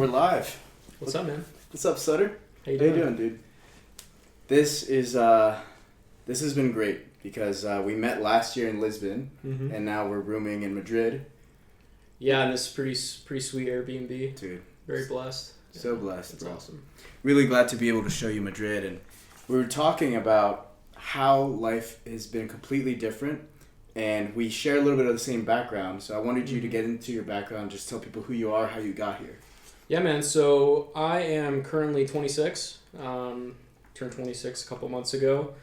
We're live. What's up, man? What's up, Sutter? How you doing, dude? This has been great because we met last year in Lisbon, and now we're rooming in Madrid. Yeah, and this pretty sweet Airbnb. Dude, very blessed. So blessed, That's bro. awesome. Really glad to be able to show you Madrid, and we were talking about how life has been completely different, and we share a little bit of the same background. So I wanted you to get into your background, just tell people who you are, how you got here. Yeah, man. So I am currently 26. Turned 26 a couple months ago,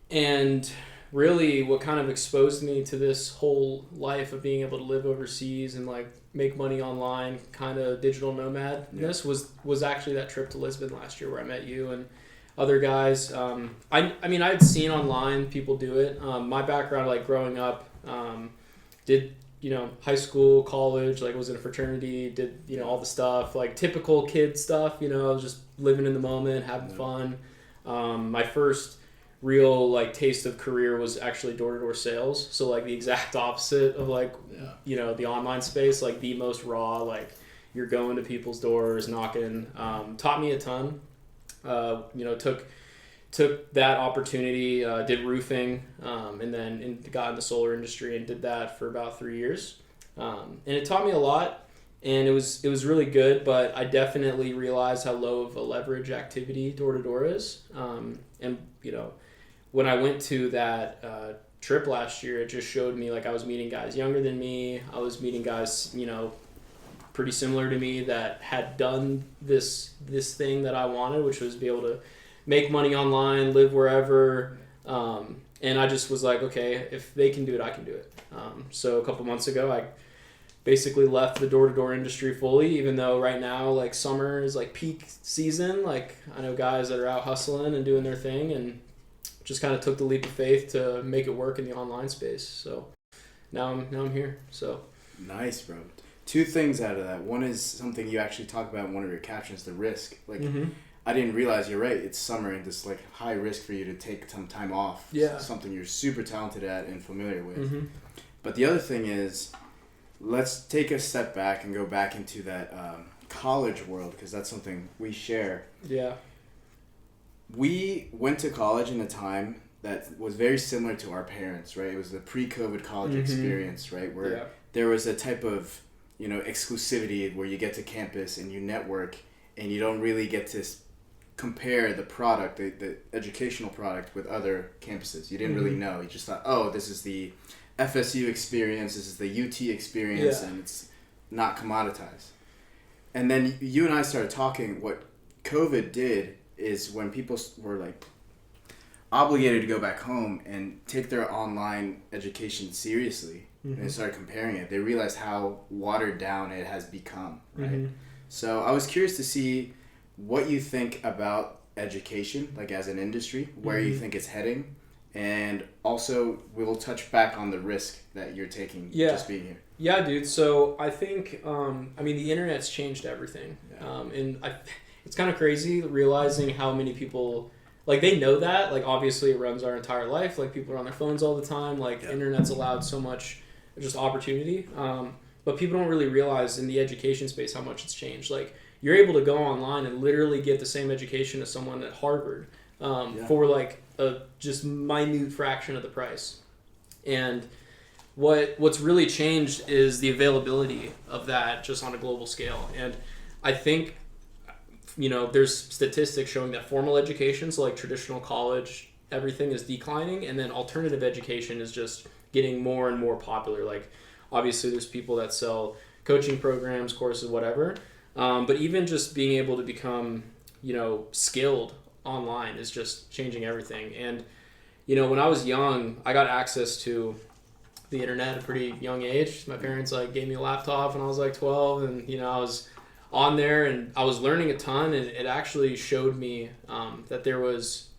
and really what kind of exposed me to this whole life of being able to live overseas and like make money online, kind of digital nomadness, was actually that trip to Lisbon last year where I met you and other guys. I mean, I had seen online people do it. My background, like growing up, did high school, college, like was in a fraternity, did all the stuff, like typical kid stuff. Just living in the moment, having fun. My first real like taste of career was actually door-to-door sales, so like the exact opposite of like the online space, like the most raw, like you're going to people's doors, knocking. Taught me a ton. Took that opportunity, did roofing, and then got in the solar industry and did that for about 3 years. And it taught me a lot, and it was really good, but I definitely realized how low of a leverage activity door-to-door is. And when I went to that trip last year, it just showed me like I was meeting guys younger than me. I was meeting guys, pretty similar to me that had done this thing that I wanted, which was be able to make money online, live wherever. And I just was like, okay, if they can do it, I can do it. So a couple months ago, I basically left the door-to-door industry fully, even though right now, like summer is like peak season. Like I know guys that are out hustling and doing their thing, and just kind of took the leap of faith to make it work in the online space. So now I'm here. So nice, bro. Two things out of that. One is something you actually talk about in one of your captions, the risk. Like I didn't realize, you're right, it's summer and it's like high risk for you to take some time off. Yeah. Something you're super talented at and familiar with. But the other thing is, let's take a step back and go back into that college world, because that's something we share. Yeah. We went to college in a time that was very similar to our parents, right? It was the pre-COVID college experience, right? Where there was a type of, exclusivity where you get to campus and you network and you don't really get to compare the product, the educational product with other campuses. You didn't really know. You just thought, oh, this is the FSU experience, this is the UT experience, and it's not commoditized. And then you and I started talking, what COVID did is when people were like obligated to go back home and take their online education seriously, and they started comparing it, they realized how watered down it has become, right? So I was curious to see what you think about education, like as an industry, where you think it's heading, and also we'll touch back on the risk that you're taking just being here. Yeah, dude. So I think, the internet's changed everything. It's kind of crazy realizing how many people, like, they know that, like, obviously it runs our entire life. Like, people are on their phones all the time. Like, internet's allowed so much just opportunity. But people don't really realize in the education space how much it's changed. Like, you're able to go online and literally get the same education as someone at Harvard for, like, a just minute fraction of the price. And what's really changed is the availability of that just on a global scale. And I think, there's statistics showing that formal education, so like traditional college, everything is declining, and then alternative education is just getting more and more popular. Like, obviously there's people that sell coaching programs, courses, whatever. But even just being able to become, skilled online is just changing everything. And, when I was young, I got access to the internet at a pretty young age. My parents gave me a laptop when I was 12, and I was on there and I was learning a ton, and it actually showed me that there was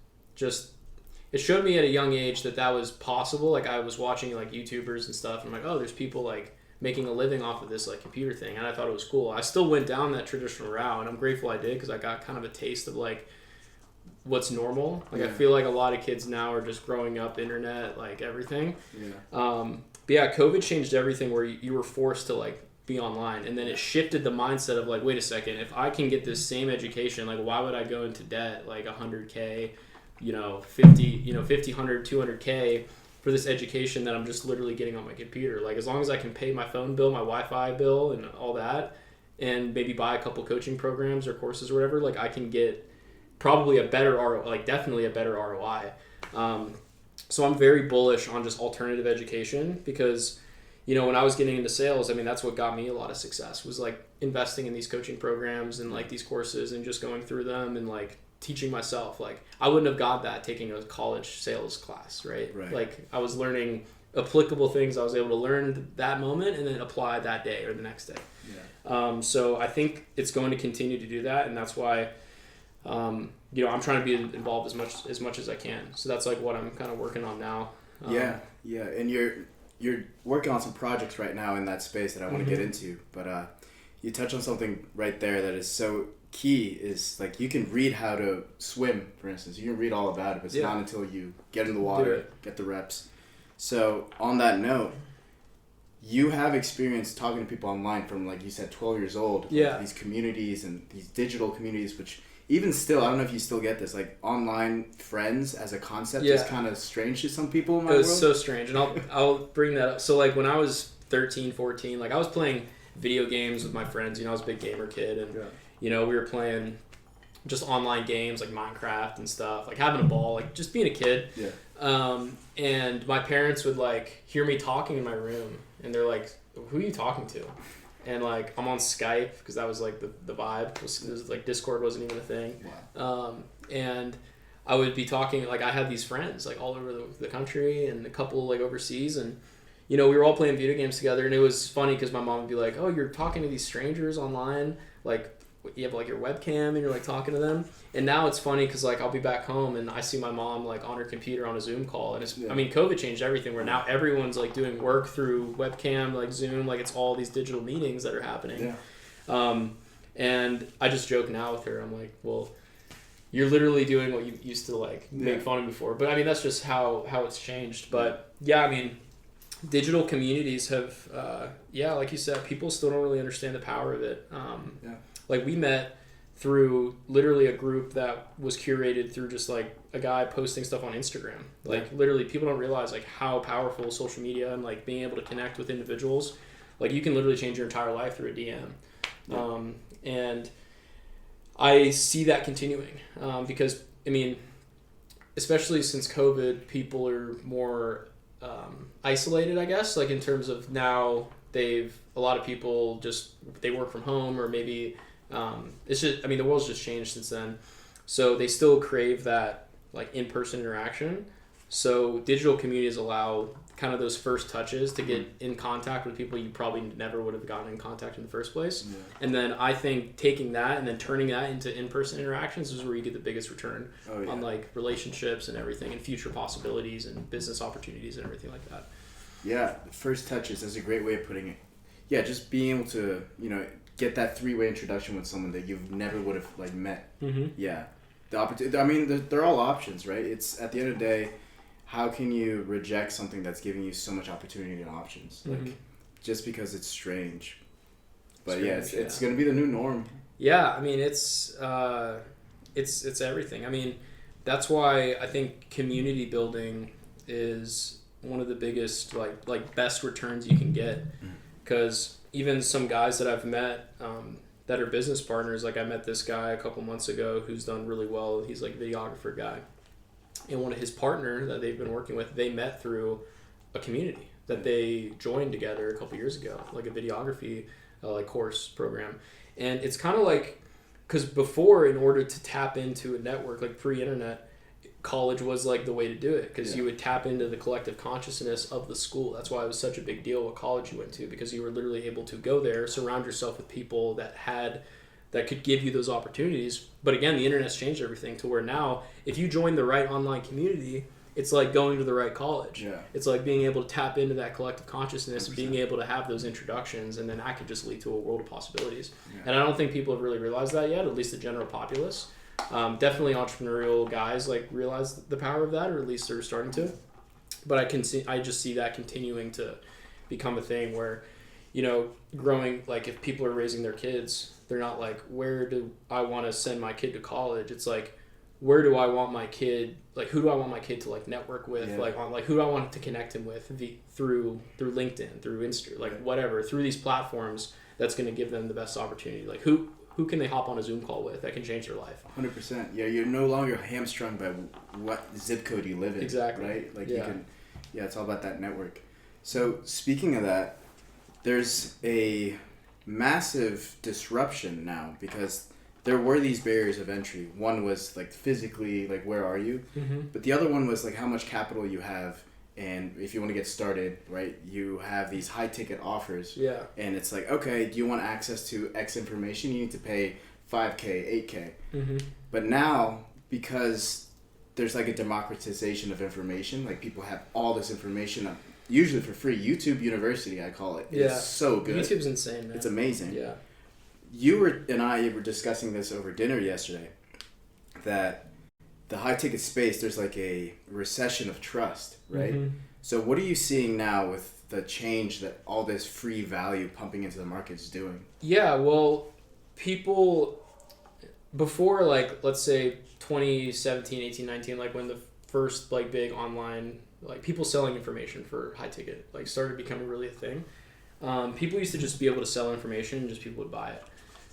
it showed me at a young age that was possible. Like, I was watching YouTubers and stuff, and I'm like, oh, there's people making a living off of this computer thing, and I thought it was cool. I still went down that traditional route, and I'm grateful I did, because I got kind of a taste of what's normal. I feel like a lot of kids now are just growing up internet, everything. But yeah, COVID changed everything, where you were forced to be online. And then it shifted the mindset of like, wait a second, if I can get this same education, like why would I go into debt like $100K, 50, 100, 200K for this education that I'm just literally getting on my computer? Like as long as I can pay my phone bill, my Wi-Fi bill and all that, and maybe buy a couple coaching programs or courses or whatever, like I can get probably a better ROI, like definitely a better ROI. So I'm very bullish on just alternative education because, when I was getting into sales, I mean, that's what got me a lot of success was like investing in these coaching programs and like these courses and just going through them and like teaching myself. Like I wouldn't have got that taking a college sales class, right? Like I was learning applicable things I was able to learn that moment and then apply that day or the next day. So I think it's going to continue to do that, and that's why I'm trying to be involved as much as I can. So that's like what I'm kind of working on now. And you're working on some projects right now in that space that I want to get into, but you touch on something right there that is so key, is like you can read how to swim, for instance. You can read all about it, but it's not until you get in the water, get the reps. So on that note, you have experience talking to people online from, like you said, 12 years old. Like these communities and these digital communities, which even still, I don't know if you still get this, like online friends as a concept is kind of strange to some people in my world. It was so strange, and I'll bring that up. So like when I was 13, 14, like I was playing video games with my friends. I was a big gamer kid, and we were playing just online games like Minecraft and stuff, like having a ball, like just being a kid. And my parents would like hear me talking in my room, and they're like, "Who are you talking to?" And like I'm on Skype because that was like the vibe. It was like Discord wasn't even a thing. And I would be talking, like I had these friends like all over the country and a couple like overseas, and we were all playing video games together. And it was funny because my mom would be like, "Oh, you're talking to these strangers online, like you have like your webcam and you're like talking to them." And now it's funny because like I'll be back home and I see my mom like on her computer on a Zoom call, and it's I mean COVID changed everything where now everyone's like doing work through webcam, like Zoom, like it's all these digital meetings that are happening. And I just joke now with her, I'm like, well, you're literally doing what you used to like make fun of before. But I mean that's just how it's changed. But I mean digital communities have like you said, people still don't really understand the power of it. Like we met through literally a group that was curated through just like a guy posting stuff on Instagram. Like literally people don't realize like how powerful social media and like being able to connect with individuals, like you can literally change your entire life through a DM. And I see that continuing because I mean, especially since COVID, people are more isolated, I guess, like in terms of now a lot of people just, they work from home or maybe it's just, I mean, the world's just changed since then. So they still crave that like in-person interaction. So digital communities allow kind of those first touches to get in contact with people you probably never would have gotten in contact in the first place. And then I think taking that and then turning that into in-person interactions is where you get the biggest return on like relationships and everything and future possibilities and business opportunities and everything like that. Yeah, the first touches is a great way of putting it. Yeah, just being able to, get that three-way introduction with someone that you've never would have like met. Yeah, the opportunity. I mean, they're all options, right? It's at the end of the day, how can you reject something that's giving you so much opportunity and options? Like just because it's strange. But it's gonna be the new norm. Yeah, I mean it's everything. I mean that's why I think community building is one of the biggest like best returns you can get, because even some guys that I've met that are business partners, like I met this guy a couple months ago who's done really well. He's like a videographer guy, and one of his partner that they've been working with, they met through a community that they joined together a couple years ago, like a videography like course program. And it's kind of like, because before, in order to tap into a network like pre-internet, college was like the way to do it, because you would tap into the collective consciousness of the school. That's why it was such a big deal what college you went to, because you were literally able to go there, surround yourself with people that could give you those opportunities. But again, the internet's changed everything to where now if you join the right online community, it's like going to the right college. It's like being able to tap into that collective consciousness, 100%. Being able to have those introductions, and then that could just lead to a world of possibilities. And I don't think people have really realized that yet, at least the general populace. Definitely entrepreneurial guys like realize the power of that, or at least they're starting to. But I just see that continuing to become a thing where, growing, like if people are raising their kids, they're not like, where do I want to send my kid to college? It's like, where do I want my kid, like who do I want my kid to like network with, like on like who do I want to connect him with through LinkedIn, through Insta, like whatever, through these platforms that's going to give them the best opportunity. Like who can they hop on a Zoom call with that can change their life? 100%. Yeah, you're no longer hamstrung by what zip code you live in. Exactly. Right? Like you can, it's all about that network. So speaking of that, there's a massive disruption now because there were these barriers of entry. One was like physically, like where are you? Mm-hmm. But the other one was like how much capital you have, and if you want to get started, right, you have these high ticket offers. Yeah. And it's like, okay, do you want access to X information? You need to pay $5K, $8K. Mm-hmm. But now, because there's like a democratization of information, like people have all this information usually for free. YouTube University, I call it. It's so good. YouTube's insane, man. It's amazing. Yeah. You and I were discussing this over dinner yesterday, that the high ticket space, there's like a recession of trust, right? Mm-hmm. So what are you seeing now with the change that all this free value pumping into the market is doing? Yeah, well, people before, like, let's say 2017, 18, 19, like when the first like big online, like people selling information for high ticket, like started becoming really a thing. People used to just be able to sell information and just people would buy it.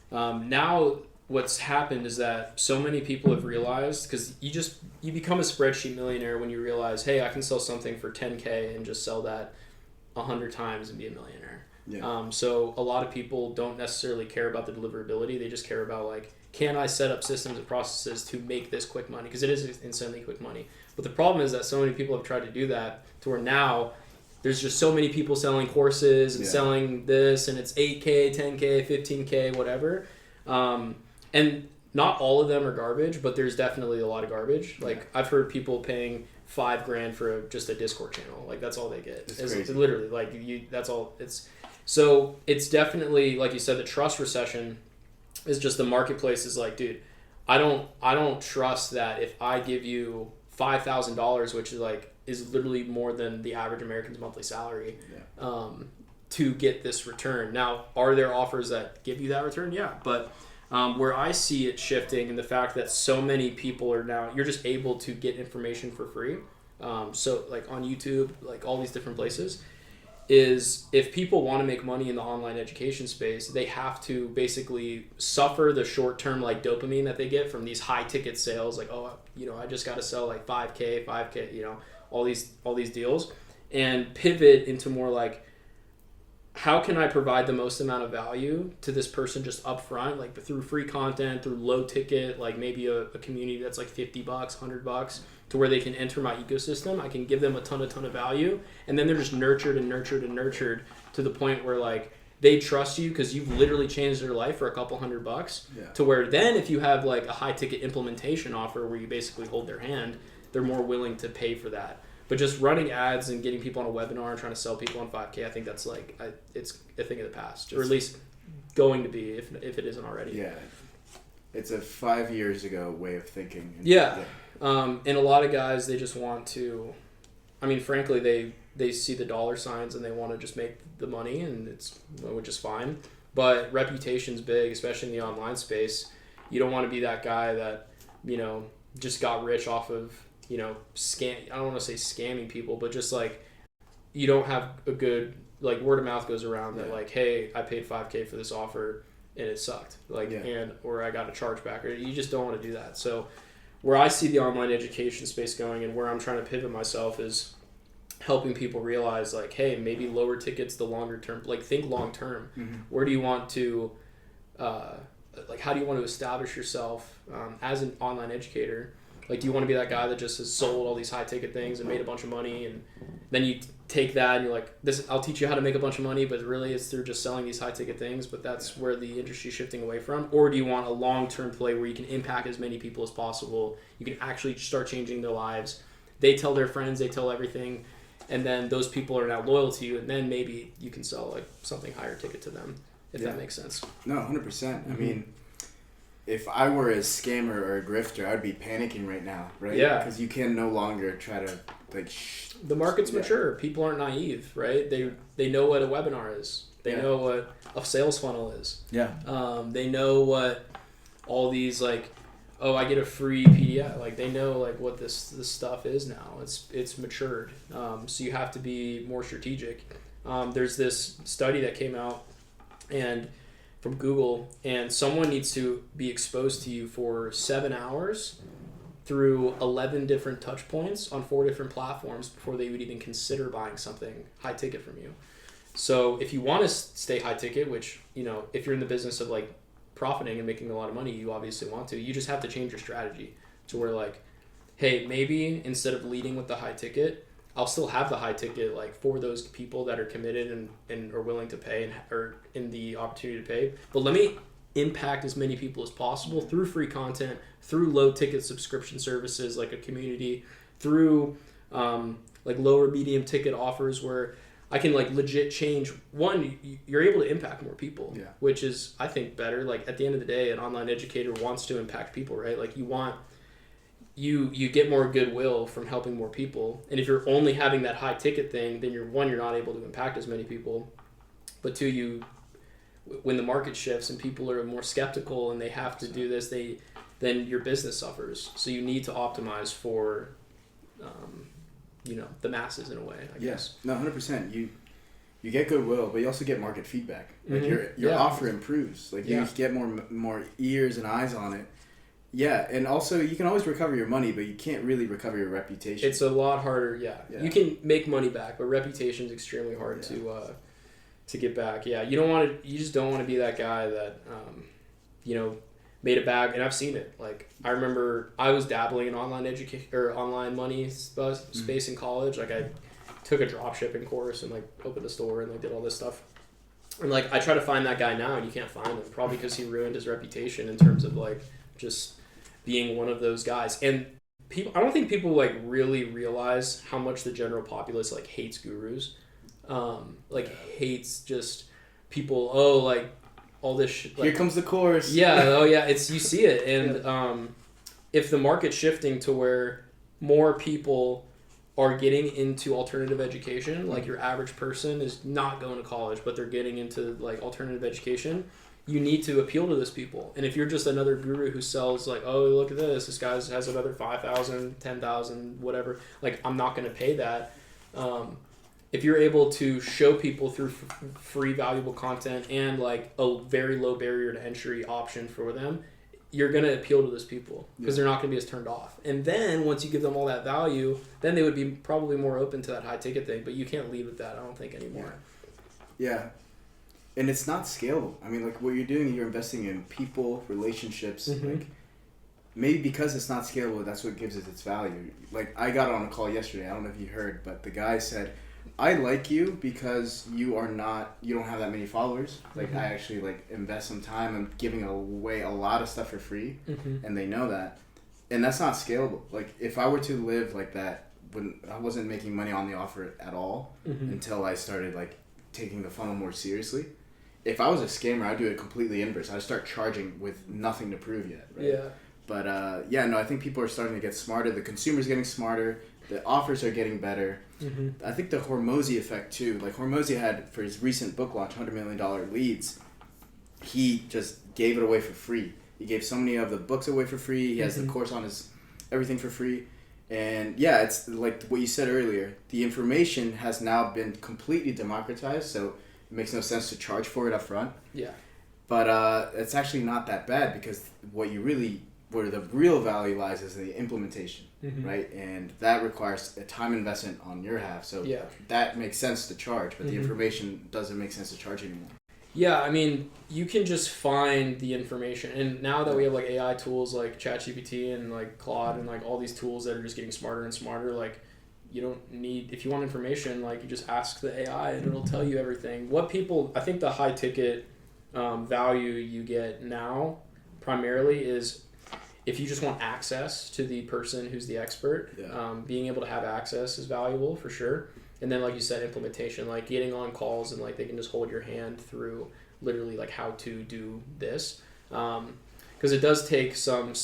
Now what's happened is that so many people have realized, because you become a spreadsheet millionaire when you realize, hey, I can sell something for 10K and just sell that 100 times and be a millionaire. Yeah. So a lot of people don't necessarily care about the deliverability. They just care about like, can I set up systems and processes to make this quick money? Because it is insanely quick money. But the problem is that so many people have tried to do that to where now there's just so many people selling courses and selling this, and it's 8K, 10K, 15K, whatever. And not all of them are garbage, but there's definitely a lot of garbage. Like I've heard people paying $5,000 for just a Discord channel. Like that's all they get. It's literally like that's all it's. So it's definitely, like you said, the trust recession is just the marketplace is like, dude, I don't trust that if I give you $5,000, which is literally more than the average American's monthly salary, to get this return. Now, are there offers that give you that return? Yeah, but where I see it shifting, and the fact that so many people are now, you're just able to get information for free. So like on YouTube, like all these different places, is if people want to make money in the online education space, they have to basically suffer the short-term like dopamine that they get from these high ticket sales. Like, oh, I just got to sell like 5K, all these deals, and pivot into more like, how can I provide the most amount of value to this person just upfront, like through free content, through low ticket, like maybe a community that's like $50, $100, to where they can enter my ecosystem. I can give them a ton of value, and then they're just nurtured to the point where like they trust you because you've literally changed their life for a couple $100, to where then if you have like a high ticket implementation offer where you basically hold their hand, they're more willing to pay for that. But just running ads and getting people on a webinar and trying to sell people on 5K, I think that's like, it's a thing of the past, or at least going to be if it isn't already. Yeah. It's a 5 years ago way of thinking. And a lot of guys, they just want to, frankly, they see the dollar signs and they want to just make the money, and which is fine. But reputation's big, especially in the online space. You don't want to be that guy that, just got rich off of, scam. I don't want to say scamming people, but just like, you don't have a good, like, word of mouth goes around that like, hey, I paid 5K for this offer and it sucked, or I got a chargeback, or you just don't want to do that. So where I see the online education space going, and where I'm trying to pivot myself, is helping people realize like, hey, maybe lower tickets, the longer term, like think long term. Mm-hmm. Where do you want to, how do you want to establish yourself as an online educator? Like, do you want to be that guy that just has sold all these high ticket things and made a bunch of money, and then you take that and you're like, I'll teach you how to make a bunch of money, but really it's through just selling these high ticket things, but that's where the industry is shifting away from? Or do you want a long-term play where you can impact as many people as possible? You can actually start changing their lives. They tell their friends, they tell everything, and then those people are now loyal to you, and then maybe you can sell like something higher ticket to them, if that makes sense. No, 100%. Mm-hmm. I mean, if I were a scammer or a grifter, I would be panicking right now, right? Yeah. Because you can no longer try to the market's mature. People aren't naive, right? They know what a webinar is. They know what a sales funnel is. Yeah. They know what all these like, oh, I get a free PDF. Like they know like what this stuff is now. It's matured. So you have to be more strategic. There's this study that came out and from Google, and someone needs to be exposed to you for 7 hours through 11 different touch points on 4 different platforms before they would even consider buying something high ticket from you. So if you want to stay high ticket, which, you know, if you're in the business of like profiting and making a lot of money, you obviously want to, you just have to change your strategy to where like, hey, maybe instead of leading with the high ticket, I'll still have the high ticket like for those people that are committed and are willing to pay and are in the opportunity to pay. But let me impact as many people as possible through free content, through low ticket subscription services like a community, through like lower medium ticket offers where I can like legit change. One, you're able to impact more people, which is I think better. Like at the end of the day, an online educator wants to impact people, right? Like you get more goodwill from helping more people. And if you're only having that high ticket thing, then you're not able to impact as many people. But two, when the market shifts and people are more skeptical and they have to do this, then your business suffers. So you need to optimize for, the masses in a way, I guess. No, 100%. You get goodwill, but you also get market feedback. Like your offer improves. Like you get more ears and eyes on it. Yeah, and also you can always recover your money, but you can't really recover your reputation. It's a lot harder. Yeah. You can make money back, but reputation is extremely hard to get back. Yeah, you just don't want to be that guy that made a bag. And I've seen it. Like I remember I was dabbling in online education or online money space in college. Like I took a drop shipping course and like opened a store and like did all this stuff. And like I try to find that guy now and you can't find him, probably because he ruined his reputation in terms of like just being one of those guys. And I don't think people like really realize how much the general populace like hates gurus, hates just people. Oh, like all this shit. Like, here comes the course. Yeah. Oh yeah. You see it. And if the market's shifting to where more people are getting into alternative education, like your average person is not going to college, but they're getting into like alternative education, you need to appeal to those people. And if you're just another guru who sells like, oh, look at this guy has another 5,000, 10,000, whatever, like I'm not going to pay that. If you're able to show people through free valuable content and like a very low barrier to entry option for them, you're going to appeal to those people because they're not going to be as turned off. And then once you give them all that value, then they would be probably more open to that high ticket thing, but you can't lead with that, I don't think, anymore. Yeah. And it's not scalable. I mean, like what you're doing, you're investing in people, relationships. Like maybe because it's not scalable, that's what gives it its value. Like I got on a call yesterday. I don't know if you heard, but the guy said, "I like you because you don't have that many followers. Like I actually like invest some time and giving away a lot of stuff for free, and they know that, and that's not scalable. Like if I were to live like that, I wasn't making money on the offer at all until I started like taking the funnel more seriously. If I was a scammer, I'd do it completely inverse. I'd start charging with nothing to prove yet. Right? Yeah. But I think people are starting to get smarter. The consumer's getting smarter. The offers are getting better. I think the Hormozy effect too. Like Hormozy had for his recent book launch, $100 million leads. He just gave it away for free. He gave so many of the books away for free. He has the course on his everything for free. And yeah, it's like what you said earlier. The information has now been completely democratized, so it makes no sense to charge for it up front. Yeah. But it's actually not that bad because where the real value lies is the implementation, right? And that requires a time investment on your half. So that makes sense to charge, but the information doesn't make sense to charge anymore. Yeah, I mean, you can just find the information. And now that we have like AI tools like ChatGPT and like Claude and like all these tools that are just getting smarter and smarter, like you don't need, if you want information, like you just ask the AI and it'll tell you everything. I think the high ticket value you get now primarily is if you just want access to the person who's the expert, being able to have access is valuable for sure. And then, like you said, implementation, like getting on calls and like they can just hold your hand through literally like how to do this. Because it does take some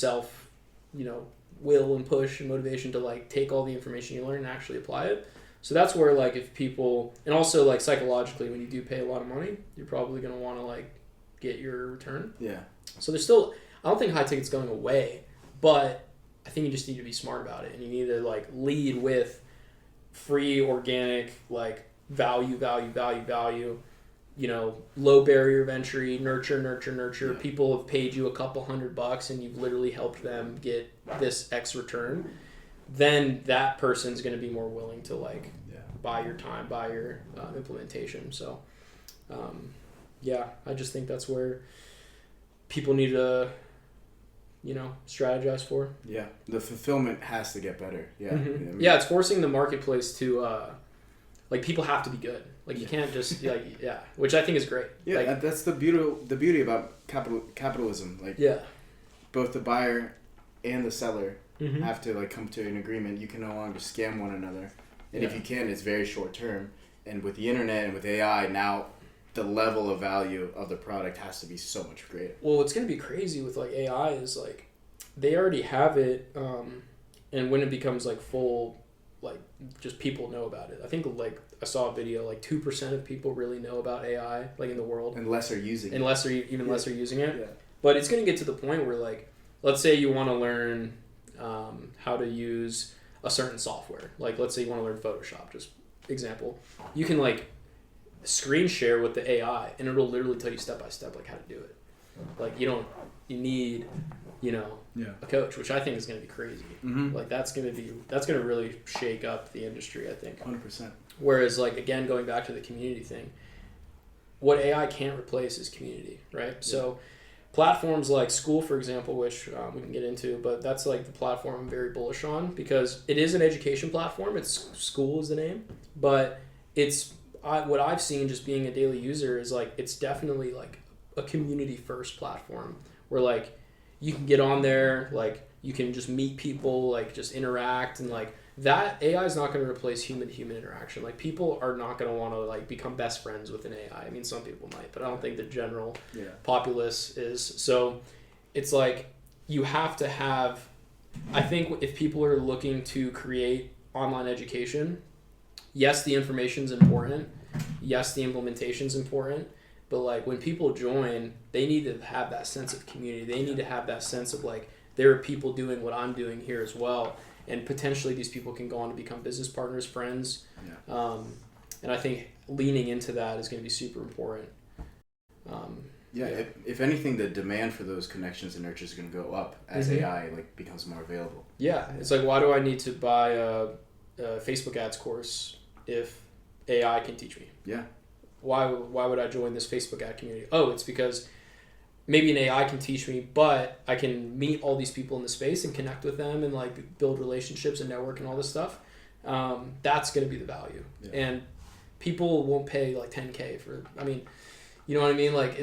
will and push and motivation to like take all the information you learn and actually apply it. So that's where like if people, and also like psychologically, when you do pay a lot of money, you're probably going to want to like get your return. Yeah. So there's still, I don't think high ticket's going away, but I think you just need to be smart about it, and you need to like lead with free, organic, like value, you know, low barrier of entry, nurture. Yeah. People have paid you a couple $100 and you've literally helped them get this X return. Then that person's going to be more willing to like buy your time, buy your implementation. So, I just think that's where people need to, you know, strategize for. Yeah, the fulfillment has to get better. Yeah, mm-hmm. I mean, yeah, it's forcing the marketplace to, like, people have to be good. Like, you can't just like which I think is great. Yeah, like, that's the beauty about capitalism. Like, both the buyer and the seller mm-hmm. have to like come to an agreement. You can no longer scam one another, and if you can, it's very short term. And with the internet and with AI now, the level of value of the product has to be so much greater. Well, what's going to be crazy with like AI is like they already have it, and when it becomes like full, like just people know about it. I think like I saw a video like 2% of people really know about AI like in the world, and less are using it. Less are using it. Yeah. But it's going to get to the point where like, let's say you want to learn how to use a certain software. Like let's say you want to learn Photoshop, just example. You can like screen share with the AI and it'll literally tell you step by step like how to do it. Like you need, you know, a coach, which I think is going to be crazy. Mm-hmm. Like that's going to really shake up the industry, I think. 100%. Whereas like again going back to the community thing, what AI can't replace is community, right? Yeah. So platforms like Skool, for example, which we can get into, but that's like the platform I'm very bullish on because it is an education platform. It's Skool is the name, but what I've seen just being a daily user is like it's definitely like a community first platform where like you can get on there, like you can just meet people, like just interact, and like that AI is not going to replace human to human interaction. Like people are not going to want to like become best friends with an AI. I mean, some people might, but I don't think the general populace is. So it's like you have to have, I think if people are looking to create online education, yes, the information's important. Yes, the implementation's important. But like when people join, they need to have that sense of community. They need to have that sense of like, there are people doing what I'm doing here as well. And potentially these people can go on to become business partners, friends. Yeah. And I think leaning into that is going to be super important. If anything, the demand for those connections and nurtures is going to go up as mm-hmm. AI like becomes more available. Yeah. It's like, why do I need to buy a Facebook ads course if AI can teach me? Yeah. Why would I join this Facebook ad community? Oh, it's because maybe an AI can teach me, but I can meet all these people in the space and connect with them and like build relationships and network and all this stuff. That's going to be the value. Yeah. And people won't pay like $10K for, I mean, you know what I mean? Like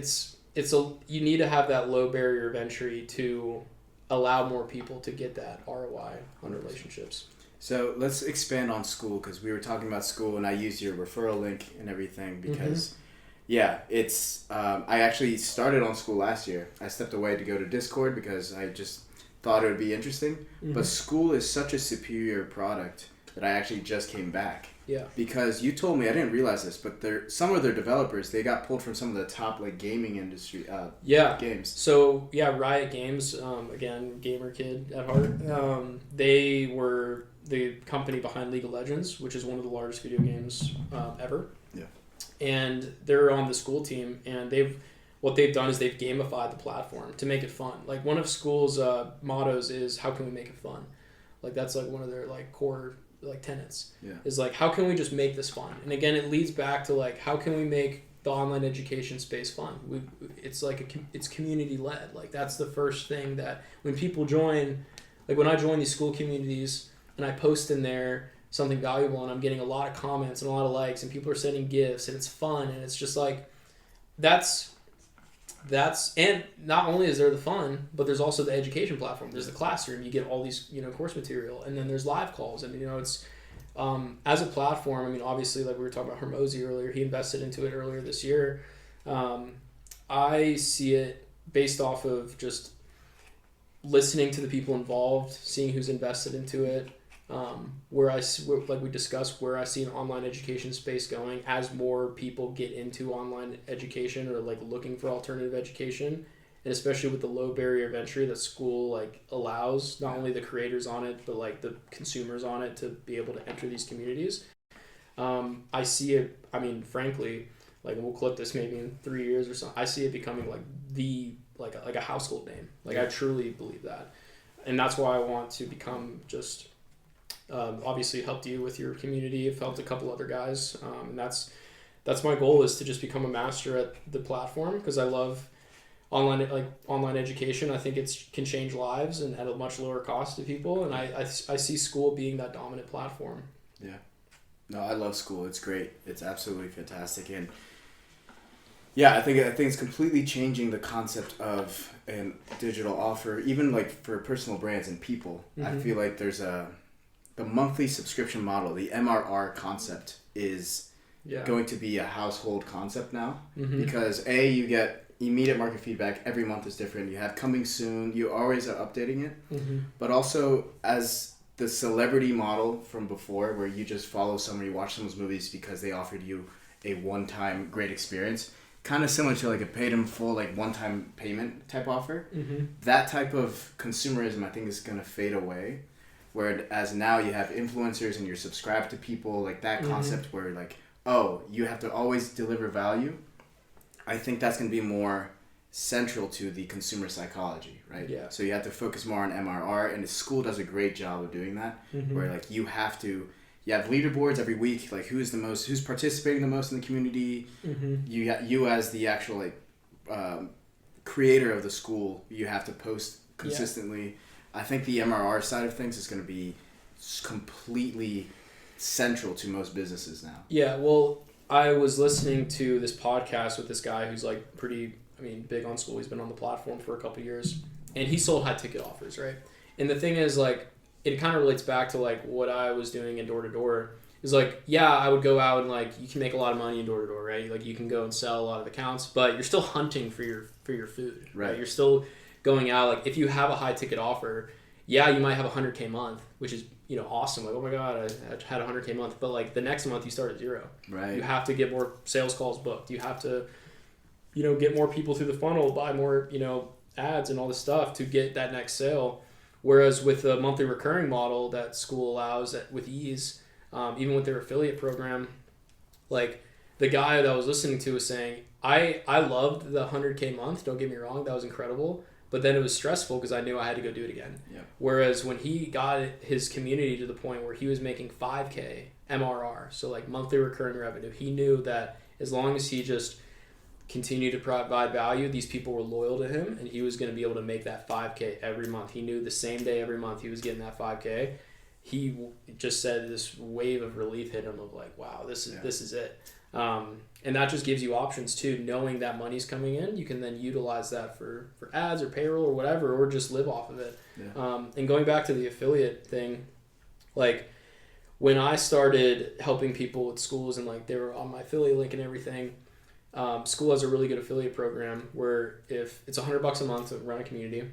you need to have that low barrier of entry to allow more people to get that ROI on relationships. So let's expand on Skool because we were talking about Skool and I used your referral link and everything because it's I actually started on Skool last year. I stepped away to go to Discord because I just thought it would be interesting. Mm-hmm. But Skool is such a superior product that I actually just came back. Yeah. Because you told me, I didn't realize this, but some of their developers, they got pulled from some of the top like gaming industry games. So Riot Games, again, gamer kid at heart. They were the company behind League of Legends, which is one of the largest video games ever. Yeah. And they're on the Skool team, and what they've done is they've gamified the platform to make it fun. Like one of Skool's mottos is, how can we make it fun? Like that's like one of their like core like tenets. Yeah. Is like, how can we just make this fun? And again, it leads back to like, how can we make the online education space fun? It's like it's community led. Like that's the first thing that when people join, like when I join these Skool communities and I post in there something valuable and I'm getting a lot of comments and a lot of likes and people are sending gifts and it's fun and it's just like that's and not only is there the fun, but there's also the education platform. There's the classroom, you get all these course material, and then there's live calls, and it's as a platform. I mean, obviously, like we were talking about Hermosi earlier, he invested into it earlier this year. I see it based off of just listening to the people involved, seeing who's invested into it, like we discussed, where I see an online education space going as more people get into online education or like looking for alternative education, and especially with the low barrier of entry that Skool like allows not only the creators on it but like the consumers on it to be able to enter these communities. I see it. I mean, frankly, like we'll clip this maybe in 3 years or so. I see it becoming like like a household name. Like I truly believe that, and that's why I want to become just. Obviously helped you with your community. I've helped a couple other guys, and that's my goal, is to just become a master at the platform, because I love online education. I think it can change lives and at a much lower cost to people, and I see Skool being that dominant platform. Yeah, no, I love Skool. It's great. It's absolutely fantastic, and yeah, I think it's completely changing the concept of a digital offer, even like for personal brands and people. I feel like there's the monthly subscription model, the MRR concept, is going to be a household concept now, because you get immediate market feedback. Every month is different. You have coming soon. You always are updating it. But also, as the celebrity model from before, where you just follow somebody, watch someone's movies because they offered you a one-time great experience, kind of similar to like a paid in full, like one-time payment type offer. That type of consumerism, I think, is going to fade away. Whereas now you have influencers and you're subscribed to people, like that concept where like, oh, you have to always deliver value. I think that's going to be more central to the consumer psychology, right? Yeah. So you have to focus more on MRR, and the Skool does a great job of doing that, where like you have leaderboards every week, like who's participating the most in the community. You as the actual like creator of the Skool, you have to post consistently. Yeah. I think the MRR side of things is going to be completely central to most businesses now. Yeah, well, I was listening to this podcast with this guy who's like pretty, big on Skool. He's been on the platform for a couple of years, and he sold high ticket offers, right? And the thing is, like, it kind of relates back to like what I was doing in door to door. Is like, yeah, I would go out and like you can make a lot of money in door to door, right? Like you can go and sell a lot of accounts, but you're still hunting for your food, right? You're still going out. Like if you have a high ticket offer, you might have 100K month, which is awesome. Like, oh my god, I had 100K month, but like the next month you start at zero. Right. You have to get more sales calls booked. You have to get more people through the funnel, buy more ads and all this stuff to get that next sale. Whereas with the monthly recurring model that Skool allows with ease, even with their affiliate program, like the guy that I was listening to was saying, I loved the 100K month. Don't get me wrong, that was incredible. But then it was stressful because I knew I had to go do it again. Yeah. Whereas when he got his community to the point where he was making 5K MRR, so like monthly recurring revenue, he knew that as long as he just continued to provide value, these people were loyal to him, and he was going to be able to make that 5K every month. He knew the same day every month he was getting that 5K. He just said this wave of relief hit him of like, wow, this is it. And that just gives you options too. Knowing that money's coming in, you can then utilize that for ads or payroll or whatever, or just live off of it. Yeah. And going back to the affiliate thing, like when I started helping people with schools and like they were on my affiliate link and everything, Skool has a really good affiliate program where if it's $100 a month to run a community,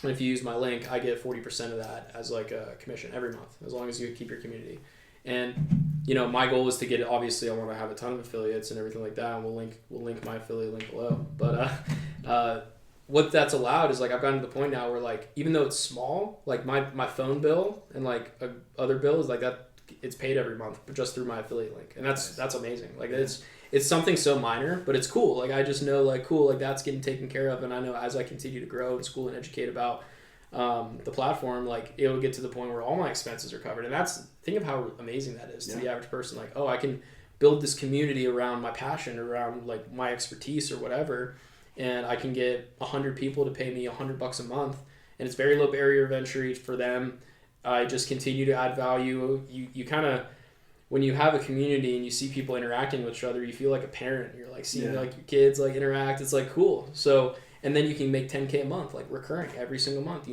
and if you use my link, I get 40% of that as like a commission every month, as long as you keep your community. And my goal is to get it. Obviously, I want to have a ton of affiliates and everything like that, and we'll link my affiliate link below. But what that's allowed is like I've gotten to the point now where like even though it's small, like my phone bill and like other bill is like that, it's paid every month, but just through my affiliate link, and that's amazing. Like it's something so minor, but it's cool. Like I just know like cool, like that's getting taken care of, and I know as I continue to grow in Skool and educate about the platform, like it'll get to the point where all my expenses are covered. And think of how amazing that is to the average person. Like, oh, I can build this community around my passion, around like my expertise or whatever, and I can get 100 people to pay me $100 a month, and it's very low barrier of entry for them. I just continue to add value. You kind of, when you have a community and you see people interacting with each other, you feel like a parent. You're like seeing like your kids like interact. It's like cool. So, and then you can make 10K a month, like recurring every single month.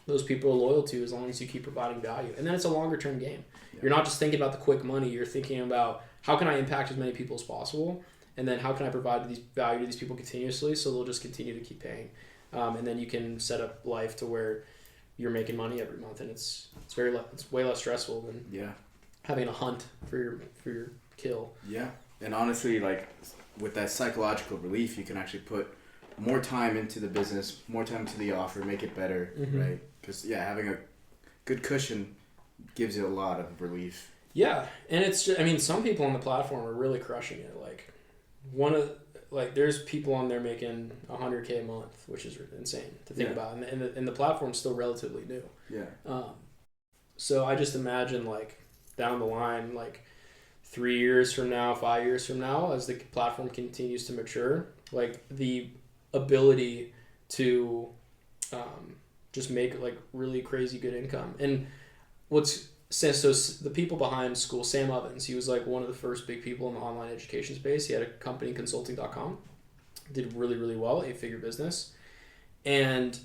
Those people are loyal to as long as you keep providing value. And then it's a longer term game. Yeah. You're not just thinking about the quick money. You're thinking about how can I impact as many people as possible, and then how can I provide these value to these people continuously so they'll just continue to keep paying. and then you can set up life to where you're making money every month, and it's way less stressful than having to hunt for your kill. Yeah, and honestly, like with that psychological relief, you can actually put more time into the business, more time to the offer, make it better, right? Because having a good cushion gives you a lot of relief. Yeah, and it's just, I mean, some people on the platform are really crushing it. Like there's people on there making $100K a month, which is insane to think about, and the platform's still relatively new. Yeah. So I just imagine like down the line, like 3 years from now, 5 years from now, as the platform continues to mature, like the ability to just make like really crazy good income. And so the people behind Skool, Sam Ovens, he was like one of the first big people in the online education space. He had a company, consulting.com, did really, really well, 8-figure business. And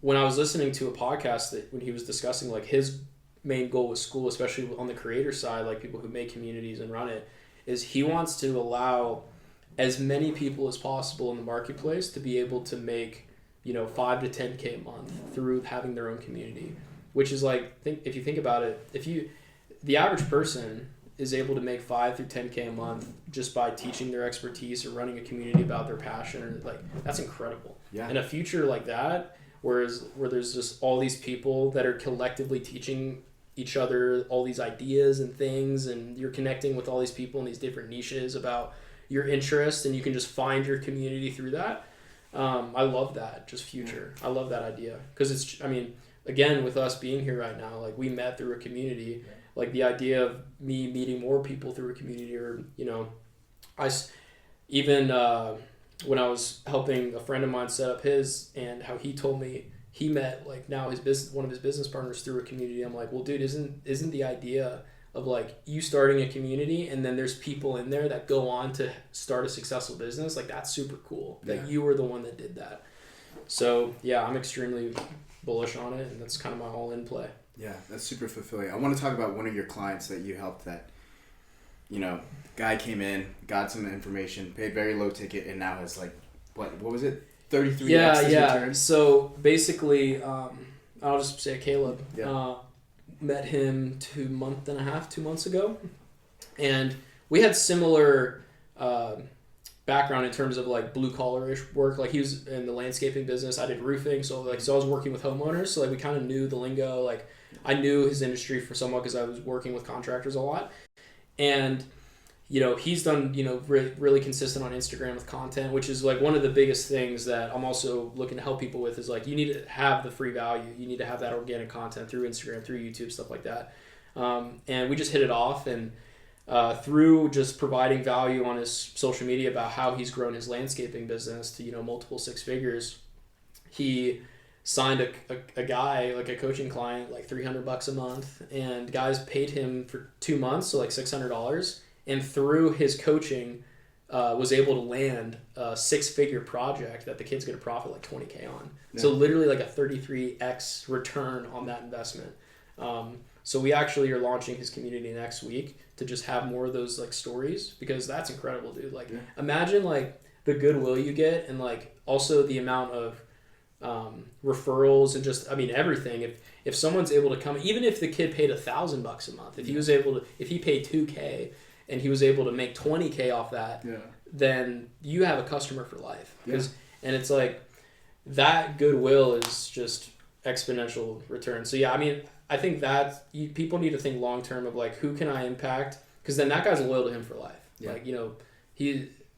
when I was listening to a podcast when he was discussing like his main goal with Skool, especially on the creator side, like people who make communities and run it, is he wants to allow as many people as possible in the marketplace to be able to make, 5 to 10K a month through having their own community. Which is like, if you think about it, the average person is able to make 5 through 10K a month just by teaching their expertise or running a community about their passion, or like that's incredible. Yeah. In a future like that, where there's just all these people that are collectively teaching each other all these ideas and things, and you're connecting with all these people in these different niches about your interests, and you can just find your community through that. I love that, just future. I love that idea because again, with us being here right now, like we met through a community, like the idea of me meeting more people through a community, or, when I was helping a friend of mine set up his, and how he told me he met like now one of his business partners through a community. I'm like, well, dude, isn't the idea of like you starting a community and then there's people in there that go on to start a successful business, like that's super cool that you were the one that did that. So yeah, I'm extremely bullish on it, and that's kind of my all-in play. Yeah, that's super fulfilling. I want to talk about one of your clients that you helped that, guy came in, got some information, paid very low ticket, and now has like, what was it? 33x return? So basically, I'll just say Caleb. Met him 2 months ago, and we had similar background in terms of like blue collar-ish work. Like he was in the landscaping business, I did roofing, so I was working with homeowners, so like we kind of knew the lingo. Like I knew his industry for somewhat because I was working with contractors a lot, and he's done really consistent on Instagram with content, which is like one of the biggest things that I'm also looking to help people with, is like you need to have the free value, you need to have that organic content through Instagram, through YouTube, stuff like that. And we just hit it off, and through just providing value on his social media about how he's grown his landscaping business to multiple 6 figures, he signed a guy, like a coaching client, like $300 a month, and guys paid him for 2 months, so like $600, and through his coaching was able to land a 6-figure project that the kid's going to profit like 20K on. Yeah. So literally like a 33x return on that investment. So we actually are launching his community next week to just have more of those like stories, because that's incredible, dude. Like imagine like the goodwill you get, and like also the amount of referrals, and just everything. If someone's able to come, even if the kid paid $1,000 a month, if he paid 2K and he was able to make 20K off that, then you have a customer for life. And it's like that goodwill is just exponential return. So I think that people need to think long term of like, who can I impact? Because then that guy's loyal to him for life. Like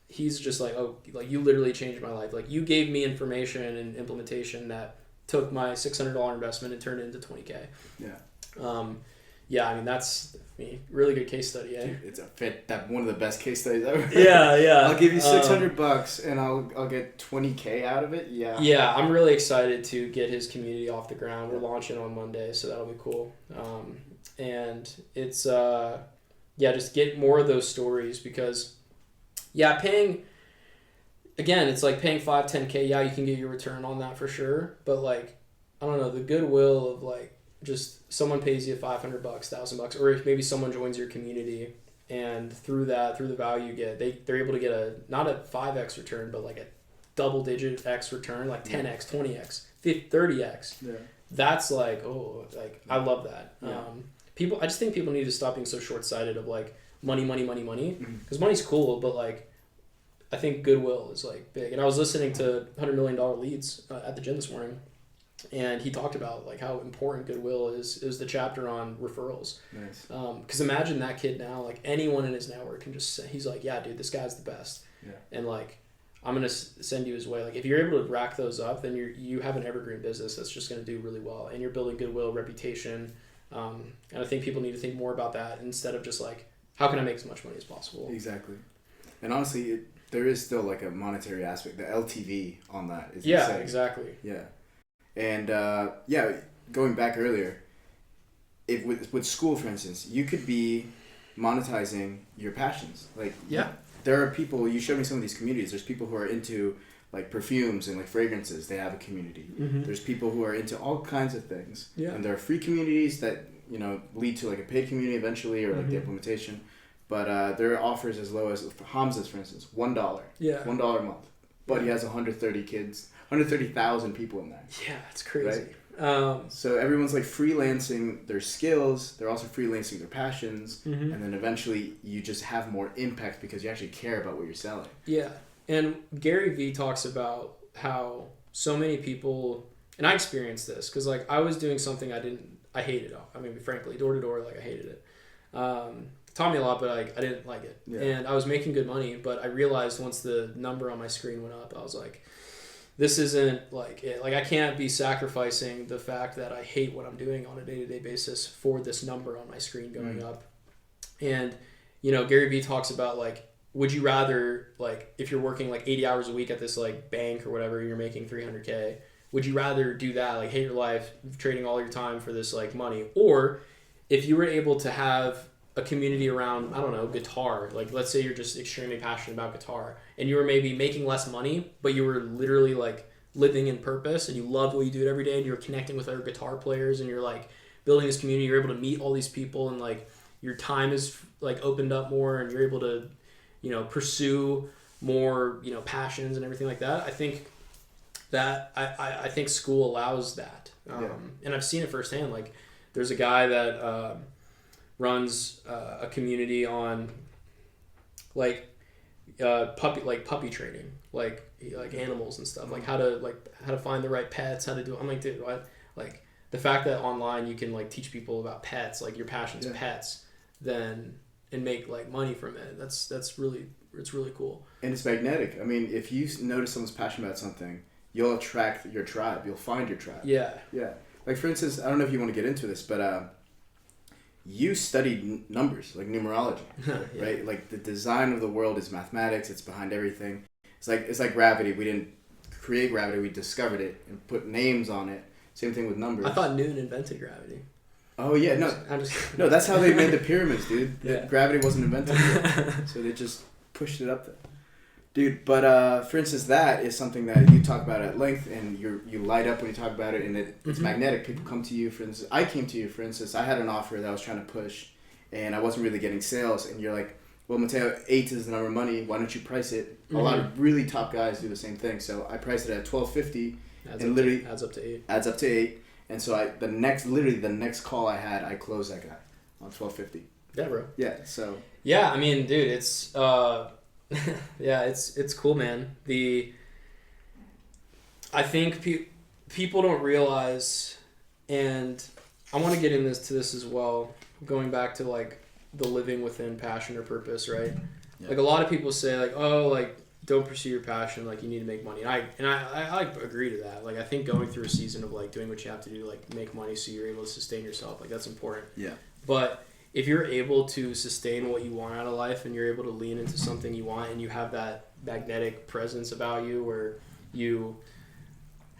he's just like, oh, like you literally changed my life. Like you gave me information and implementation that took my $600 investment and turned it into 20K. That's really good case study. Dude, it's one of the best case studies ever. I'll give you $600 and I'll get 20K out of it. I'm really excited to get his community off the ground. We're launching on Monday, so that'll be cool. And it's just get more of those stories, because paying, again, it's like paying 5-10K, you can get your return on that for sure, but like I don't know, the goodwill of like just someone pays you $500, $1,000, or if maybe someone joins your community, and through the value you get, they're able to get not a 5x return, but like a double digit X return, like 10X, 20X, 30X. Yeah. That's like, I love that. Yeah. I just think people need to stop being so short-sighted of like money, because Mm-hmm. money's cool, but like I think goodwill is like big. And I was listening to $100 Million Leads at the gym this morning, and he talked about like how important goodwill is. It was the chapter on referrals. Nice. Because imagine that kid now, like anyone in his network can just say, he's like, yeah, dude, this guy's the best. Yeah. And like, I'm going to send you his way. Like if you're able to rack those up, then you have an evergreen business that's just going to do really well. And you're building goodwill, reputation. And I think people need to think more about that instead of just like, how can I make as much money as possible? Exactly. And honestly, there is still like a monetary aspect. The LTV on that is yeah, insane. Exactly. Yeah. And going back earlier, if with Skool, for instance, you could be monetizing your passions. Like there are people, you showed me some of these communities. There's people who are into like perfumes and like fragrances. They have a community. Mm-hmm. There's people who are into all kinds of things. Yeah. And there are free communities that, lead to like a paid community eventually, or like the implementation. But there are offers as low as Hamza's, for instance, $1. Yeah. $1 a month. But he has 130 kids, 130,000 people in there. Yeah, it's crazy. Right? So everyone's like freelancing their skills. They're also freelancing their passions. Mm-hmm. And then eventually you just have more impact because you actually care about what you're selling. Yeah. And Gary Vee talks about how so many people, and I experienced this because like I was doing something I hated. I mean, frankly, door to door, like I hated it. Taught me a lot, but like I didn't like it. Yeah. And I was making good money, but I realized once the number on my screen went up, I was like, this isn't like it. Like I can't be sacrificing the fact that I hate what I'm doing on a day-to-day basis for this number on my screen going up. And, Gary Vee talks about like, would you rather, like, if you're working like 80 hours a week at this like bank or whatever, you're making $300K, would you rather do that, like hate your life, trading all your time for this like money? Or if you were able to have a community around, I don't know, guitar, like let's say you're just extremely passionate about guitar and you were maybe making less money, but you were literally like living in purpose and you loved what you do every day and you're connecting with other guitar players and you're like building this community, you're able to meet all these people and like your time is like opened up more and you're able to, pursue more, passions and everything like that. I think that I think Skool allows that. And I've seen it firsthand. Like there's a guy that runs a community on puppy training, like animals and stuff, like how to find the right pets, how to do it. I'm like, dude, what? Like the fact that online you can like teach people about pets, like your passion's pets, and make like money from it. It's really cool. And it's magnetic. I mean, if you notice someone's passionate about something, you'll attract your tribe. You'll find your tribe. Yeah. Yeah. Like for instance, I don't know if you want to get into this, but you studied numbers, like numerology, right? Like the design of the world is mathematics. It's behind everything. It's like gravity. We didn't create gravity. We discovered it and put names on it. Same thing with numbers. I thought Newton invented gravity. Oh yeah, no, no. That's how they made the pyramids, dude. Yeah. Gravity wasn't invented yet, so they just pushed it up there, dude. But for instance, that is something that you talk about at length, and you light up when you talk about it, and it's magnetic. People come to you. For instance, I came to you. For instance, I had an offer that I was trying to push, and I wasn't really getting sales, and you're like, well, Mateo, 8 is the number of money. Why don't you price it? A lot of really top guys do the same thing. So I priced it at $12.50, and literally adds up to 8. Adds up to 8. And so the next call I had, I closed that guy on $12.50. Yeah, bro. Yeah. So. Yeah, I mean, dude, it's it's cool, man. I think people don't realize, and I want to get into this as well. Going back to like the living within passion or purpose, right? Yeah. Like a lot of people say, like, oh, like don't pursue your passion, like you need to make money. And I agree to that. Like I think going through a season of like doing what you have to do to like make money so you're able to sustain yourself, like that's important. Yeah. But if you're able to sustain what you want out of life and you're able to lean into something you want and you have that magnetic presence about you where you're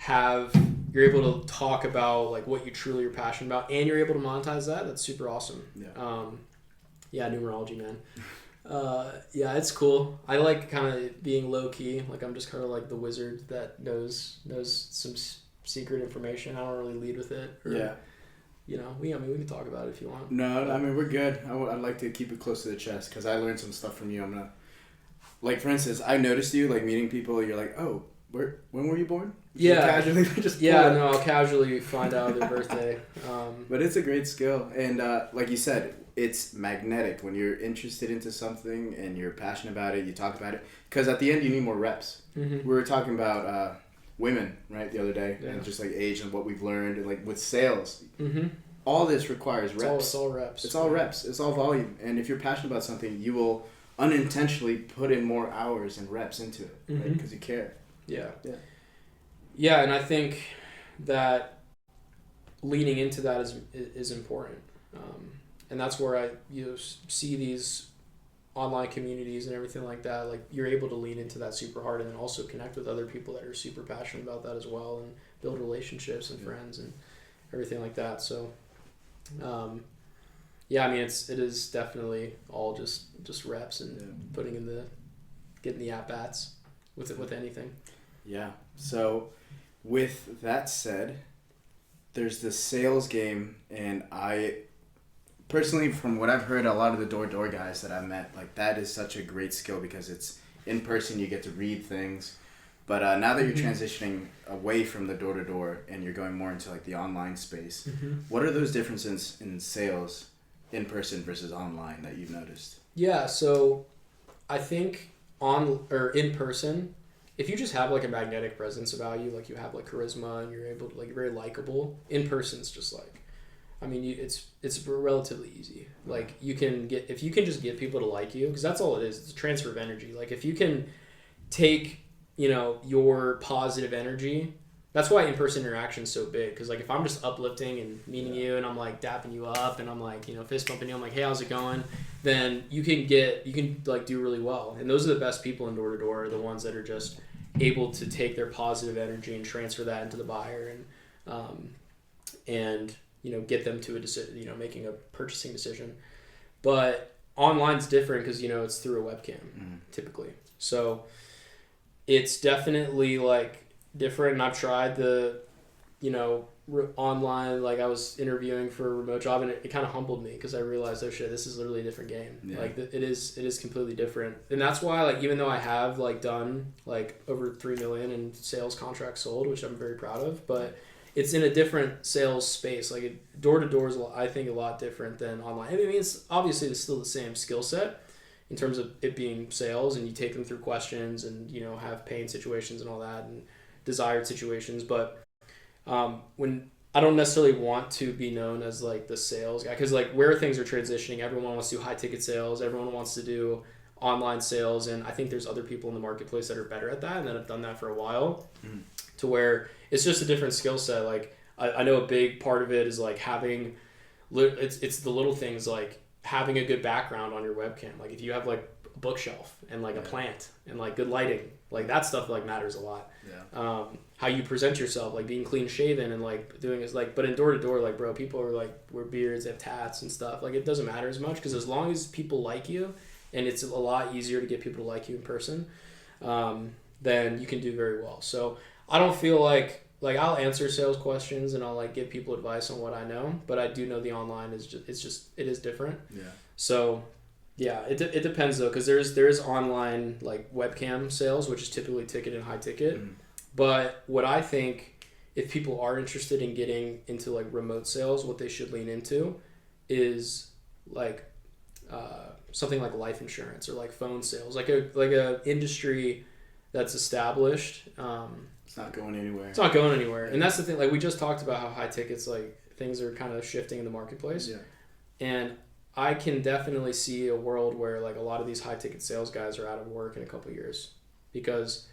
able to talk about like what you truly are passionate about and you're able to monetize that, that's super awesome. Yeah. Numerology, man. Yeah, it's cool. I like kind of being low key. Like I'm just kind of like the wizard that knows some secret information. I don't really lead with it. Yeah. We can talk about it if you want. No, I mean we're good. I'd like to keep it close to the chest because I learned some stuff from you. I'm not like, for instance, I noticed you like meeting people. You're like, oh, When were you born? Yeah. Casually just no, I'll casually find out their birthday. But it's a great skill. And like you said, it's magnetic. When you're interested into something and you're passionate about it, you talk about it. Because at the end, you need more reps. Mm-hmm. We were talking about women, right, the other day. Yeah. And just like age and what we've learned. And like with sales, all this requires reps. It's all reps. It's all reps. It's all volume. And if you're passionate about something, you will unintentionally put in more hours and reps into it. Right? Because you care. Yeah, and I think that leaning into that is important, and that's where I see these online communities and everything like that. Like you're able to lean into that super hard, and then also connect with other people that are super passionate about that as well, and build relationships and friends and everything like that. So, I mean, it is definitely all just reps and getting the at bats with anything. Yeah. So, with that said, there's the sales game, and I personally, from what I've heard, a lot of the door-to-door guys that I've met, like that is such a great skill because it's in person, you get to read things. But now that you're transitioning away from the door-to-door and you're going more into like the online space, what are those differences in sales in person versus online that you've noticed? Yeah, so I think in person, if you just have like a magnetic presence about you, like you have like charisma and you're able to like very likable, in person it's just like, I mean, it's relatively easy. Like if you can just get people to like you, because that's all it is. It's a transfer of energy. Like if you can take, your positive energy, that's why in-person interaction is so big. Because like if I'm just uplifting and meeting you and I'm like dapping you up and I'm like, fist bumping you, I'm like, hey, how's it going? Then you can like do really well. And those are the best people in door-to-door, are the ones that are just able to take their positive energy and transfer that into the buyer and get them to a decision, making a purchasing decision. But online's different because it's through a webcam typically. So it's definitely like different. And I've tried the online, like I was interviewing for a remote job, and it kind of humbled me because I realized, oh shit, this is literally a different game. Yeah. Like it is completely different. And that's why, like, even though I have like done like over 3 million in sales contracts sold, which I'm very proud of, but it's in a different sales space. Like door to door is, I think, a lot different than online. I mean, it's still the same skill set in terms of it being sales, and you take them through questions and have pain situations and all that and desired situations. But when I don't necessarily want to be known as like the sales guy, because like where things are transitioning, everyone wants to do high ticket sales, everyone wants to do online sales, and I think there's other people in the marketplace that are better at that and that have done that for a while, to where it's just a different skill set. Like I know a big part of it is like having it's the little things, like having a good background on your webcam. Like if you have like a bookshelf and like a plant and like good lighting, like that stuff like matters a lot. How you present yourself, like being clean shaven and like doing is like, but in door to door, like bro, people are like wear beards, have tats and stuff. Like it doesn't matter as much, because as long as people like you, and it's a lot easier to get people to like you in person, then you can do very well. So I don't feel like I'll answer sales questions and I'll like give people advice on what I know, but I do know the online is it is different. Yeah. So yeah, it depends though, because there is online like webcam sales, which is typically ticket and high ticket. But what I think, if people are interested in getting into like remote sales, what they should lean into is like something like life insurance or like phone sales, like a industry that's established. It's not going anywhere. It's not going anywhere. And that's the thing. Like we just talked about how high tickets, like things are kind of shifting in the marketplace. Yeah. And I can definitely see a world where like a lot of these high ticket sales guys are out of work in a couple of years, because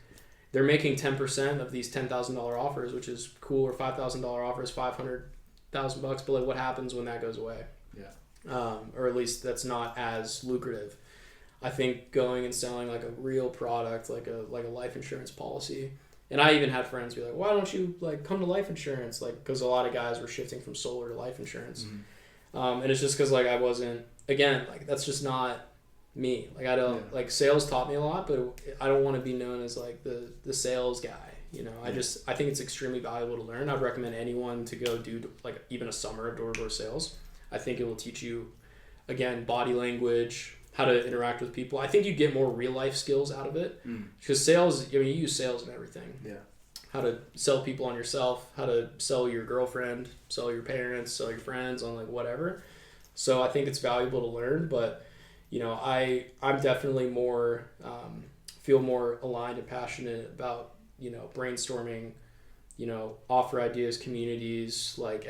they're making 10% of these $10,000 offers, which is cool, or $5,000 offers, $500,000. But like, what happens when that goes away? Yeah. Or at least that's not as lucrative. I think going and selling like a real product, like a life insurance policy. And I even had friends be like, why don't you like come to life insurance? Like, because a lot of guys were shifting from solar to life insurance. And it's just because like I wasn't, again, like that's just not me. Like I don't, like sales taught me a lot, but I don't want to be known as like the sales guy. I think it's extremely valuable to learn. I'd recommend anyone to go do like even a summer of door-to-door sales. I think it will teach you, again, body language, how to interact with people. I think you get more real life skills out of it because sales, I mean, you use sales in everything. Yeah. How to sell people on yourself, how to sell your girlfriend, sell your parents, sell your friends on like whatever. So I think it's valuable to learn, but you know, I'm definitely more, feel more aligned and passionate about, you know, brainstorming, you know, offer ideas, communities, like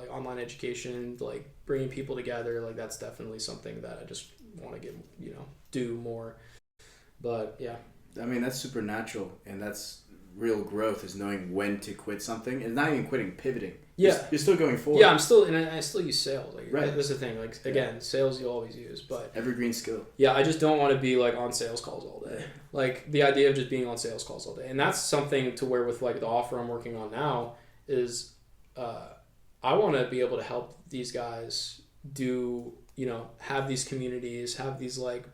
online education, like bringing people together. Like that's definitely something that I just want to get, you know, do more. But yeah. I mean, that's super natural, and that's real growth, is knowing when to quit something. And not even quitting, pivoting. Yeah. You're still going forward. Yeah, I still use sales. Like, right. That's the thing. Like, again, sales you always use, but evergreen skill. Yeah, I just don't want to be like on sales calls all day. Like the idea of just being on sales calls all day. And that's something to where with like the offer I'm working on now is I want to be able to help these guys do, you know, have these communities, have these like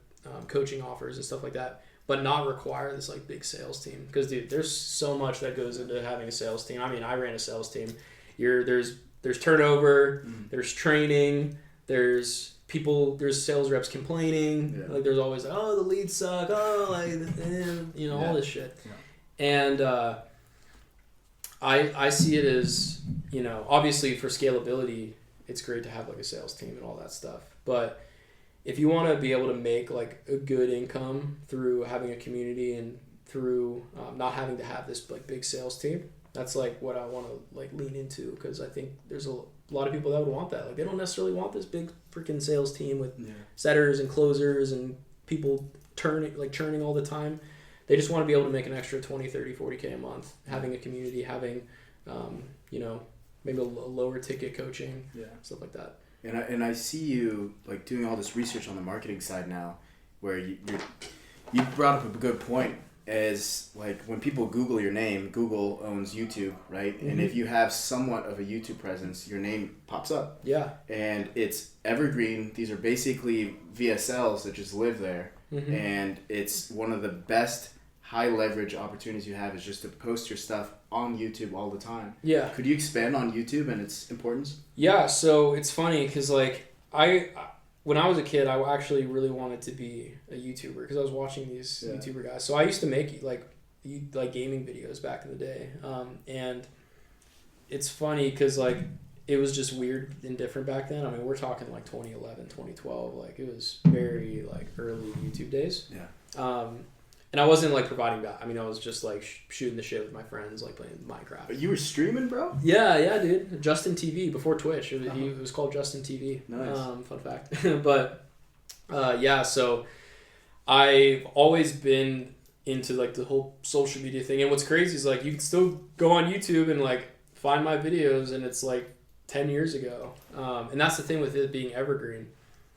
coaching offers and stuff like that, but not require this like big sales team. Because dude, there's so much that goes into having a sales team. I mean, I ran a sales team. There's turnover, there's training, there's people, there's sales reps complaining. Yeah. Like there's always like, oh, the leads suck. Oh, like, you know, all this shit. Yeah. And I see it as, you know, obviously for scalability, it's great to have like a sales team and all that stuff. But if you want to be able to make like a good income through having a community and through not having to have this like big sales team, that's like what I want to like lean into, because I think there's a lot of people that would want that. Like they don't necessarily want this big freaking sales team with setters and closers and people churning all the time. They just want to be able to make an extra 20, 30, 40K a month, having a community, having, you know, maybe a lower ticket coaching, stuff like that. And I see you like doing all this research on the marketing side now, where you brought up a good point. As like when people Google your name, Google owns YouTube, right? Mm-hmm. And if you have somewhat of a YouTube presence, your name pops up. Yeah. And it's evergreen. These are basically VSLs that just live there. Mm-hmm. And it's one of the best high leverage opportunities you have is just to post your stuff on YouTube all the time. Yeah. Could you expand on YouTube and its importance? Yeah. So it's funny because like when I was a kid, I actually really wanted to be a YouTuber because I was watching these YouTuber guys. So I used to make like gaming videos back in the day. And it's funny because like it was just weird and different back then. I mean, we're talking like 2011, 2012. Like it was very like early YouTube days. Yeah. And I wasn't like providing that. I mean, I was just like shooting the shit with my friends, like playing Minecraft. But you were streaming, bro? Yeah, dude. Justin TV before Twitch. It was called Justin TV. Nice. Fun fact. But yeah, so I've always been into like the whole social media thing. And what's crazy is like you can still go on YouTube and like find my videos, and it's like 10 years ago. And that's the thing with it being evergreen.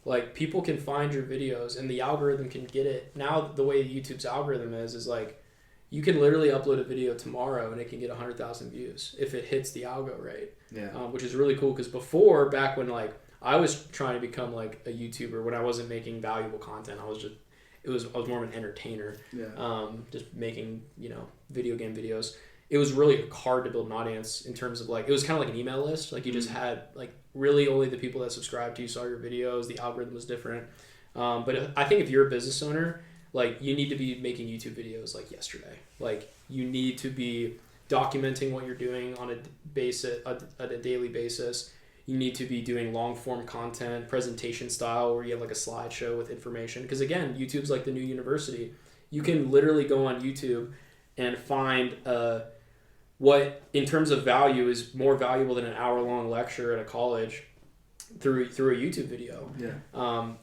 Like people can find your videos and the algorithm can get it. Now the way YouTube's algorithm is like you can literally upload a video tomorrow and it can get 100,000 views if it hits the algo right. Yeah. Which is really cool because before, back when like I was trying to become like a YouTuber, when I wasn't making valuable content, I was more of an entertainer. Yeah. Just making, you know, video game videos. It was really hard to build an audience in terms of like, it was kind of like an email list. Like you just had like really only the people that subscribed to you saw your videos. The algorithm was different. But I think if you're a business owner, like you need to be making YouTube videos like yesterday. Like you need to be documenting what you're doing on a daily basis. You need to be doing long form content, presentation style, where you have like a slideshow with information. Because again, YouTube's like the new university. You can literally go on YouTube and find what in terms of value is more valuable than an hour-long lecture at a college through a YouTube video. Yeah.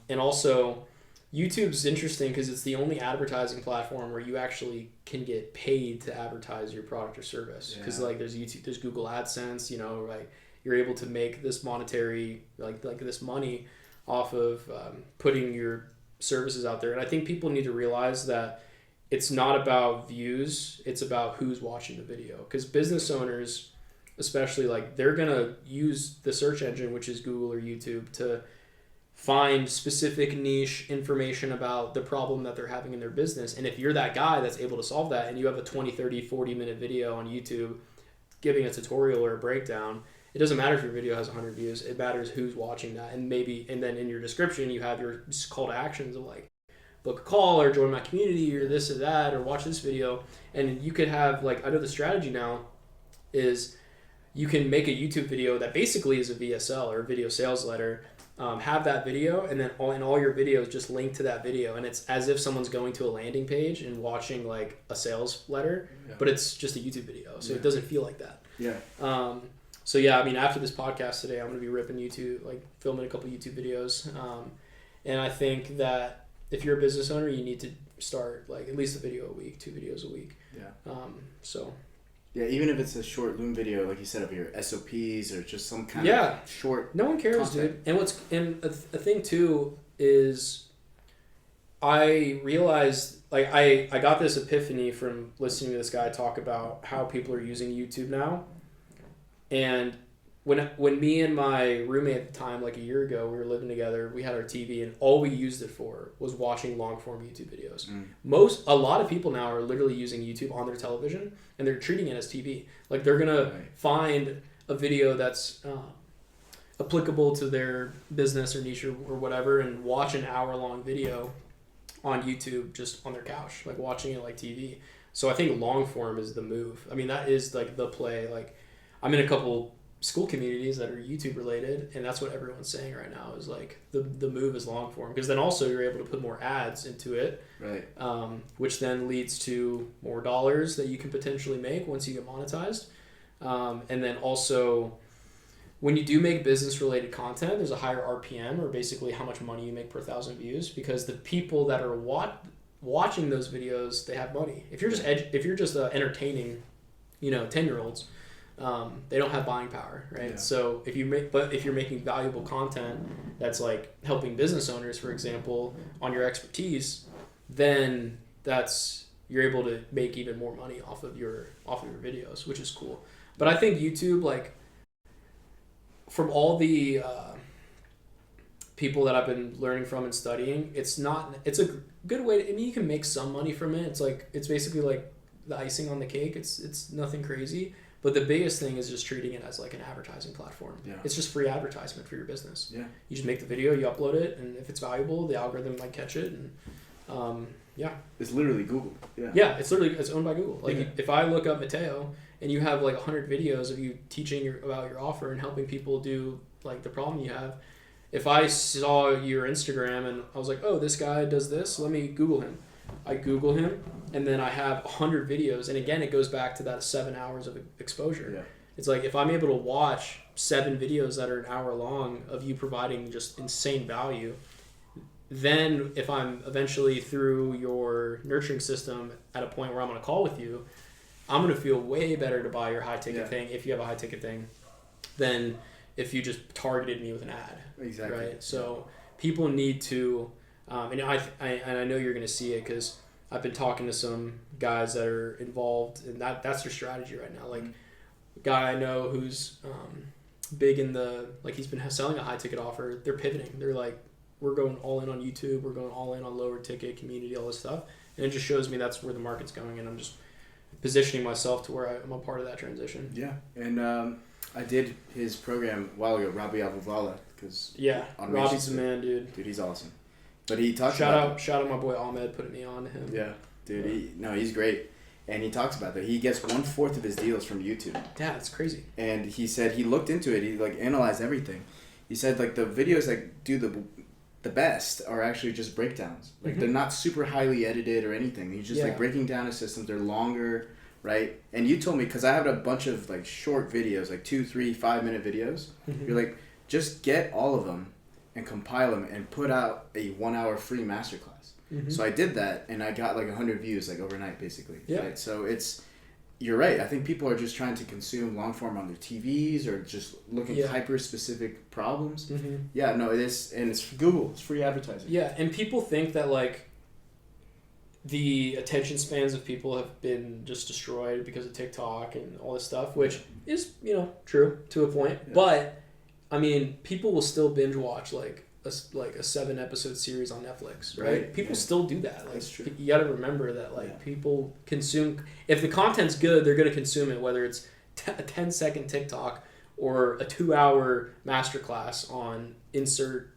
And also YouTube's interesting because it's the only advertising platform where you actually can get paid to advertise your product or service. Because like there's YouTube, there's Google AdSense, you know, like you're able to make this monetary like this money off of putting your services out there. And I think people need to realize that it's not about views, it's about who's watching the video. Because business owners, especially, like they're going to use the search engine, which is Google or YouTube, to find specific niche information about the problem that they're having in their business. And if you're that guy that's able to solve that and you have a 20, 30, 40-minute video on YouTube giving a tutorial or a breakdown, it doesn't matter if your video has 100 views. It matters who's watching that, and then in your description you have your call to actions of like book a call or join my community or this or that or watch this video. And you could have like, I know the strategy now is you can make a YouTube video that basically is a VSL or a video sales letter. Have that video, and then in all your videos just link to that video, and it's as if someone's going to a landing page and watching like a sales letter, but it's just a YouTube video, so it doesn't feel like that. So yeah, I mean, after this podcast today, I'm gonna be ripping YouTube, like filming a couple YouTube videos, and I think that if you're a business owner, you need to start like at least a video a week, 2 videos a week. Yeah, even if it's a short Loom video, like you said, of your SOPs or just some kind of short. No one cares, content. Dude. And a thing too is, I realized like I got this epiphany from listening to this guy talk about how people are using YouTube now, and when me and my roommate at the time, like a year ago, we were living together, we had our TV and all we used it for was watching long form YouTube videos. A lot of people now are literally using YouTube on their television and they're treating it as TV. Like they're going to find a video that's applicable to their business or niche or whatever and watch an hour-long video on YouTube just on their couch, like watching it like TV. So I think long form is the move. I mean, that is like the play. Like I'm in a couple Skool communities that are YouTube related, and that's what everyone's saying right now is like the move is long form, because then also you're able to put more ads into it, which then leads to more dollars that you can potentially make once you get monetized, and then also when you do make business related content, there's a higher RPM, or basically how much money you make per 1,000 views, because the people that are watching those videos, they have money. If you're just entertaining 10-year-olds, they don't have buying power, right? So if you're making valuable content that's like helping business owners, for example, on your expertise, then you're able to make even more money off of your videos, which is cool. But I think YouTube, like from all the people that I've been learning from and studying, it's a good way to, I mean, you can make some money from it. It's basically like the icing on the cake. It's nothing crazy. But the biggest thing is just treating it as like an advertising platform. It's just free advertisement for your business. You just make the video, you upload it, and if it's valuable, the algorithm might catch it. And it's literally Google. It's owned by Google. Like if I look up Mateo and you have like 100 videos of you teaching about your offer and helping people do like the problem you have, if I saw your Instagram and I was like, oh, this guy does this, let me Google him. I Google him, and then I have 100 videos. And again, it goes back to that 7 hours of exposure. It's like if I'm able to watch 7 videos that are an hour long of you providing just insane value, then if I'm eventually through your nurturing system at a point where I'm on a call with you, I'm going to feel way better to buy your high ticket thing, if you have a high ticket thing, than if you just targeted me with an ad. Exactly. Right? So people need to... and I know you're going to see it because I've been talking to some guys that are involved, and that's their strategy right now. Like, a guy I know who's big in he's been selling a high ticket offer. They're pivoting. They're like, we're going all in on YouTube. We're going all in on lower ticket, community, all this stuff. And it just shows me that's where the market's going, and I'm just positioning myself to where I'm a part of that transition. Yeah, and I did his program a while ago, Robbie Abuvala, because Robbie's the man, dude. Dude, he's awesome. But he talks shout out my boy Ahmed putting me on to him. Yeah, dude. He's great, and he talks about that. He gets 1/4 of his deals from YouTube. Yeah, it's crazy. And he said he looked into it. He like analyzed everything. He said like the videos that do the best are actually just breakdowns. Like they're not super highly edited or anything. He's just like breaking down his systems. They're longer, right? And you told me, because I have a bunch of like short videos, like 2, 3, 5 minute videos. You're like, just get all of them and compile them and put out a 1 hour free masterclass. So I did that, and I got like 100 views like overnight, basically. Right? So you're right. I think people are just trying to consume long form on their TVs or just looking at hyper specific problems. Yeah, no, it is, and it's Google. It's free advertising. Yeah, and people think that like the attention spans of people have been just destroyed because of TikTok and all this stuff, which is true to a point, but I mean, people will still binge watch like a 7-episode series on Netflix, right? People still do that. Like, that's true. You got to remember that people consume. If the content's good, they're going to consume it, whether it's a 10-second TikTok or a 2-hour masterclass on insert,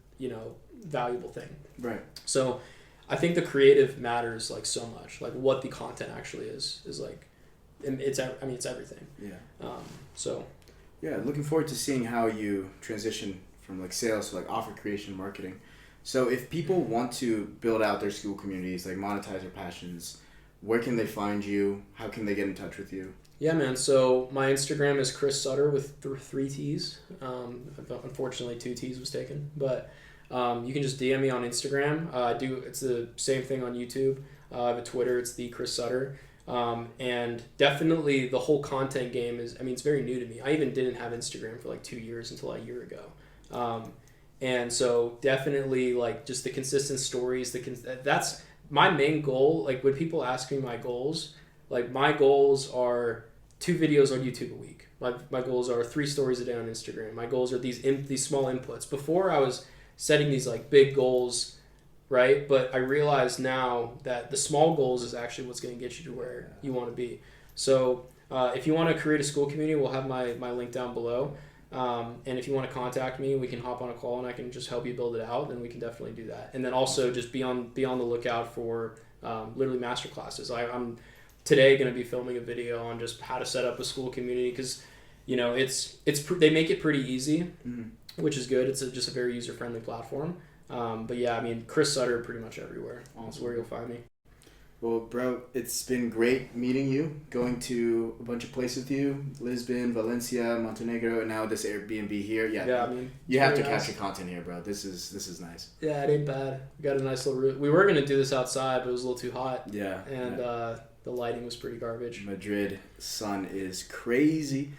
valuable thing. Right. So I think the creative matters like so much. Like what the content actually is like, it's everything. Yeah. So. Yeah, looking forward to seeing how you transition from like sales to like offer creation and marketing. So if people want to build out their Skool communities, like monetize their passions, where can they find you? How can they get in touch with you? Yeah, man. So my Instagram is Chris Sutter with 3 T's. Unfortunately, 2 T's was taken, but you can just DM me on Instagram. It's the same thing on YouTube. I have a Twitter. It's the Chris Sutter. And definitely the whole content game it's very new to me. I even didn't have Instagram for like 2 years until a year ago. And so definitely like just the consistent stories, that's my main goal. Like when people ask me my goals, like my goals are 2 videos on YouTube a week. My goals are 3 stories a day on Instagram. My goals are these small inputs. Before I was setting these like big goals, right? But I realize now that the small goals is actually what's going to get you to where you want to be. So if you want to create a Skool community, we'll have my link down below. And if you want to contact me, we can hop on a call and I can just help you build it out. Then we can definitely do that. And then also just be on the lookout for literally master classes. I'm today going to be filming a video on just how to set up a Skool community because they make it pretty easy, which is good. It's just a very user friendly platform. But yeah, Chris Sutter pretty much everywhere. That's where you'll find me. Well, bro, it's been great meeting you, going to a bunch of places with you, Lisbon, Valencia, Montenegro, and now this Airbnb here. Yeah, you have to capture content here, bro. This is nice. Yeah, it ain't bad. We got a nice little route. We were going to do this outside, but it was a little too hot. Yeah. And the lighting was pretty garbage. Madrid sun is crazy.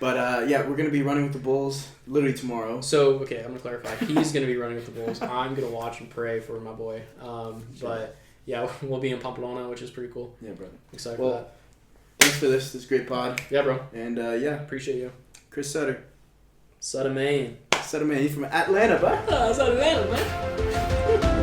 But we're going to be running with the Bulls literally tomorrow. So, okay, I'm going to clarify. He's going to be running with the Bulls. I'm going to watch and pray for my boy. But, yeah, we'll be in Pamplona, which is pretty cool. Yeah, brother. Excited for that. Thanks for this great pod. Yeah, bro. And, appreciate you. Chris Sutter. Sutter, Maine. He's from Atlanta, bro. That's Atlanta, man.